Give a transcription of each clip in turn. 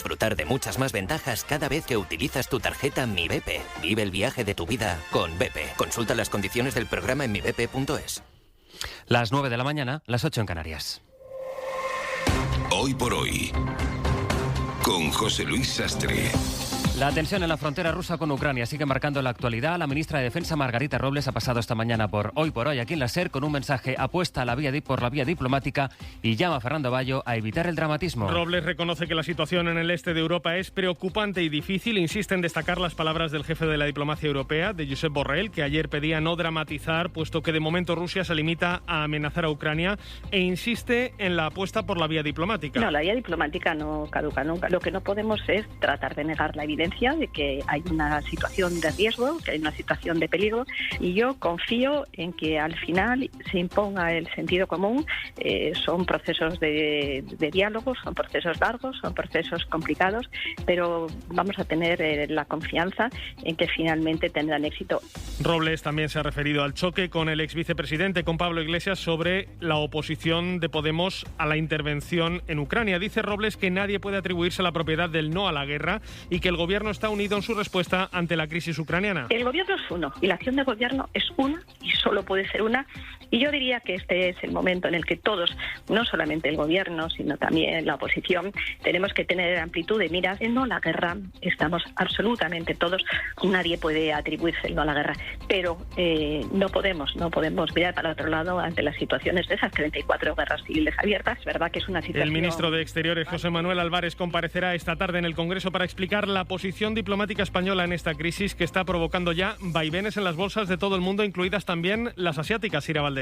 disfrutar de muchas más ventajas cada vez que utilizas tu tarjeta Mi BP. Vive el viaje de tu vida con BP. Consulta las condiciones del programa en mibp.es. Las 9 de la mañana, las 8 en Canarias. Hoy por hoy, con José Luis Sastre. La tensión en la frontera rusa con Ucrania sigue marcando la actualidad. La ministra de Defensa, Margarita Robles, ha pasado esta mañana por Hoy por Hoy aquí en la SER con un mensaje: apuesta por la vía diplomática y llama a Fernando Bayo a evitar el dramatismo. Robles reconoce que la situación en el este de Europa es preocupante y difícil. Insiste en destacar las palabras del jefe de la diplomacia europea, de Josep Borrell, que ayer pedía no dramatizar, puesto que de momento Rusia se limita a amenazar a Ucrania, e insiste en la apuesta por la vía diplomática. No, la vía diplomática no caduca nunca. Lo que no podemos es tratar de negar la evidencia de que hay una situación de riesgo, que hay una situación de peligro, y yo confío en que al final se imponga el sentido común. Son procesos de diálogo, son procesos largos, son procesos complicados, pero vamos a tener la confianza en que finalmente tendrán éxito. Robles también se ha referido al choque con el ex vicepresidente, con Pablo Iglesias, sobre la oposición de Podemos a la intervención en Ucrania. Dice Robles que nadie puede atribuirse la propiedad del no a la guerra y que el gobierno está unido en su respuesta ante la crisis ucraniana. El gobierno es uno y la acción de gobierno es una y solo puede ser una. Y yo diría que este es el momento en el que todos, no solamente el gobierno, sino también la oposición, tenemos que tener amplitud de miras. No a la guerra, estamos absolutamente todos, nadie puede atribuirse el no a la guerra, pero no podemos mirar para otro lado ante las situaciones de esas 34 guerras civiles abiertas. Es verdad que es una situación... El ministro de Exteriores, José Manuel Álvarez, comparecerá esta tarde en el Congreso para explicar la posición diplomática española en esta crisis que está provocando ya vaivenes en las bolsas de todo el mundo, incluidas también las asiáticas. Ira Valdés.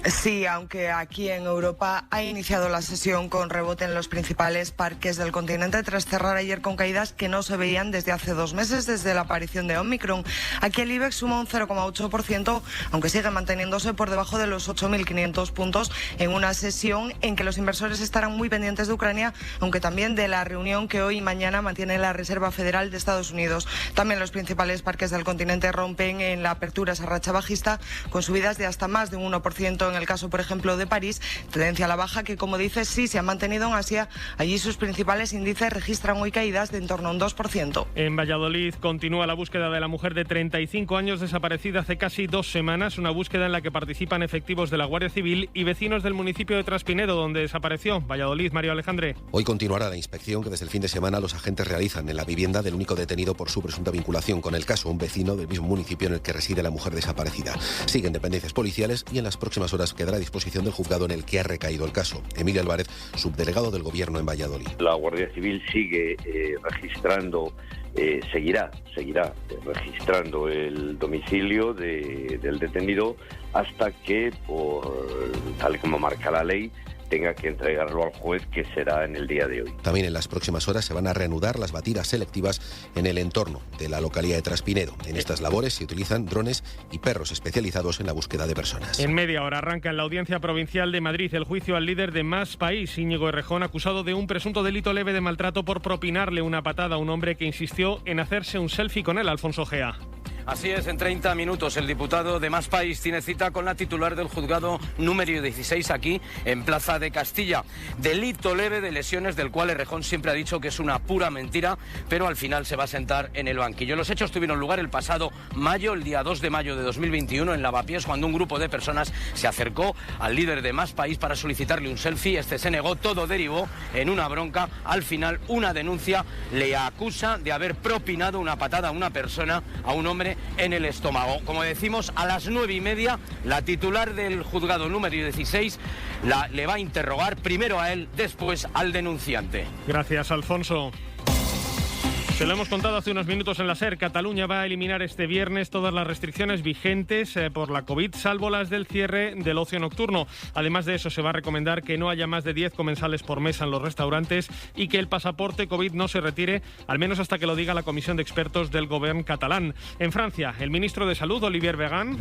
Sí, aunque aquí en Europa ha iniciado la sesión con rebote en los principales parques del continente tras cerrar ayer con caídas que no se veían desde hace 2 meses, desde la aparición de Omicron. Aquí el IBEX suma un 0,8%, aunque sigue manteniéndose por debajo de los 8.500 puntos en una sesión en que los inversores estarán muy pendientes de Ucrania, aunque también de la reunión que hoy y mañana mantiene la Reserva Federal de Estados Unidos. También los principales parques del continente rompen en la apertura esa racha bajista, con subidas de hasta más de un 1% en el caso, por ejemplo, de París, tendencia a la baja que, como dice, sí se ha mantenido en Asia. Allí sus principales índices registran hoy caídas de en torno a un 2%. En Valladolid continúa la búsqueda de la mujer de 35 años desaparecida hace casi 2 semanas, una búsqueda en la que participan efectivos de la Guardia Civil y vecinos del municipio de Traspinedo, donde desapareció. Valladolid, Mario Alejandre. Hoy continuará la inspección que desde el fin de semana los agentes realizan en la vivienda del único detenido por su presunta vinculación con el caso, un vecino del mismo municipio en el que reside la mujer desaparecida. Siguen dependencias policiales y en las próximas horas quedará a disposición del juzgado en el que ha recaído el caso. Emilio Álvarez, subdelegado del Gobierno en Valladolid. La Guardia Civil sigue registrando, seguirá registrando el domicilio del detenido hasta que, tal y como marca la ley, tenga que entregarlo al juez, que será en el día de hoy. También en las próximas horas se van a reanudar las batidas selectivas en el entorno de la localidad de Traspinedo. En estas labores se utilizan drones y perros especializados en la búsqueda de personas. En media hora arranca en la Audiencia Provincial de Madrid el juicio al líder de Más País, Íñigo Errejón, acusado de un presunto delito leve de maltrato por propinarle una patada a un hombre que insistió en hacerse un selfie con él, Alfonso Gea. Así es, en 30 minutos el diputado de Más País tiene cita con la titular del juzgado número 16 aquí en Plaza de Castilla. Delito leve de lesiones del cual Errejón siempre ha dicho que es una pura mentira, pero al final se va a sentar en el banquillo. Los hechos tuvieron lugar el pasado mayo, el día 2 de mayo de 2021, en Lavapiés, cuando un grupo de personas se acercó al líder de Más País para solicitarle un selfie. Este se negó, todo derivó en una bronca. Al final, una denuncia le acusa de haber propinado una patada a una persona, a un hombre, en el estómago. Como decimos, a las 9:30 la titular del juzgado número 16 le va a interrogar primero a él, después al denunciante. Gracias, Alfonso. Se lo hemos contado hace unos minutos en la SER. Cataluña va a eliminar este viernes todas las restricciones vigentes por la COVID, salvo las del cierre del ocio nocturno. Además de eso, se va a recomendar que no haya más de 10 comensales por mesa en los restaurantes y que el pasaporte COVID no se retire, al menos hasta que lo diga la comisión de expertos del gobierno catalán. En Francia, el ministro de Salud, Olivier Véran,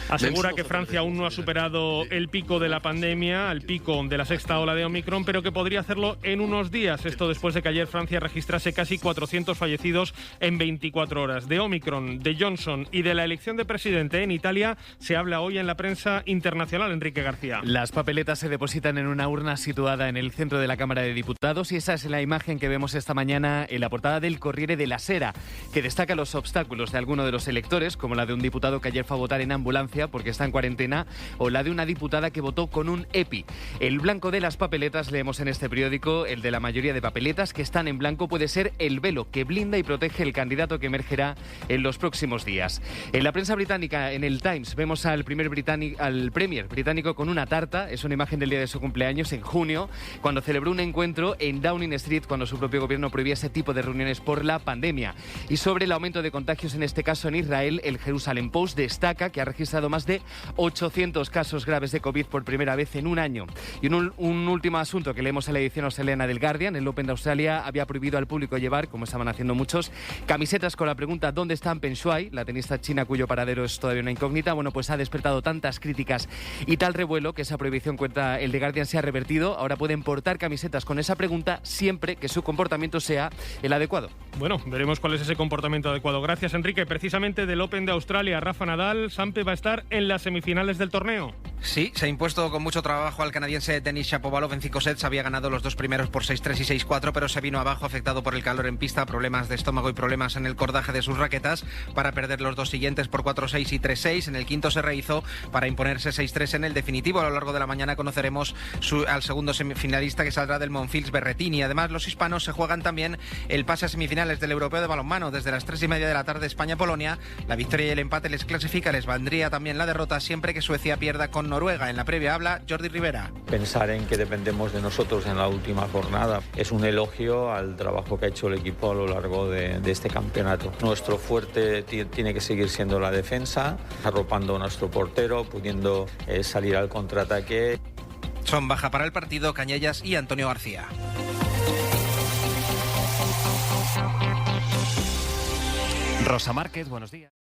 asegura que Francia aún no ha superado el pico de la pandemia, el pico de la sexta ola de Omicron, pero que podría hacerlo en unos días. Esto después después de que ayer Francia registrase casi 400 fallecidos en 24 horas. De Omicron, de Johnson y de la elección de presidente en Italia se habla hoy en la prensa internacional, Enrique García. Las papeletas se depositan en una urna situada en el centro de la Cámara de Diputados y esa es la imagen que vemos esta mañana en la portada del Corriere della Sera, que destaca los obstáculos de algunos de los electores, como la de un diputado que ayer fue a votar en ambulancia porque está en cuarentena, o la de una diputada que votó con un EPI. El blanco de las papeletas, leemos en este periódico, el de la mayoría de papeletas que están en blanco puede ser el velo que blinda y protege el candidato que emergerá en los próximos días. En la prensa británica, en el Times, vemos al premier británico con una tarta. Es una imagen del día de su cumpleaños, en junio, cuando celebró un encuentro en Downing Street cuando su propio gobierno prohibía ese tipo de reuniones por la pandemia. Y sobre el aumento de contagios, en este caso en Israel, el Jerusalem Post destaca que ha registrado más de 800 casos graves de COVID por primera vez en un año. Y un último asunto que leemos en la edición australiana del Guardian: el Open de Australia había prohibido al público llevar, como estaban haciendo muchos, camisetas con la pregunta ¿dónde está Peng Shuai?, la tenista china cuyo paradero es todavía una incógnita. Bueno, pues ha despertado tantas críticas y tal revuelo que esa prohibición, cuenta el The Guardian, se ha revertido. Ahora pueden portar camisetas con esa pregunta siempre que su comportamiento sea el adecuado. Bueno, veremos cuál es ese comportamiento adecuado. Gracias, Enrique. Precisamente del Open de Australia, Rafa Nadal, Sampe va a estar en las semifinales del torneo. Sí, se ha impuesto con mucho trabajo al canadiense Denis Shapovalov en 5 sets. Había ganado los dos primeros por 6-3 y 6-4, pero se vino abajo afectado por el calor en pista, problemas de estómago y problemas en el cordaje de sus raquetas para perder los dos siguientes por 4-6 y 3-6. En el quinto se rehizó para imponerse 6-3 en el definitivo. A lo largo de la mañana conoceremos al segundo semifinalista, que saldrá del Monfils, Berrettini. Además, los hispanos se juegan también el pase a semifinales del Europeo de Balonmano. Desde las 3:30 de la tarde, España-Polonia. La victoria y el empate les clasifica, les valdría también la derrota siempre que Suecia pierda con Noruega. En la previa habla Jordi Rivera. Pensar en que dependemos de nosotros en la última jornada es un elogio al trabajo que ha hecho el equipo a lo largo de este campeonato. Nuestro fuerte tiene que seguir siendo la defensa, arropando a nuestro portero, pudiendo salir al contraataque. Son baja para el partido Cañellas y Antonio García. Rosa Márquez, buenos días.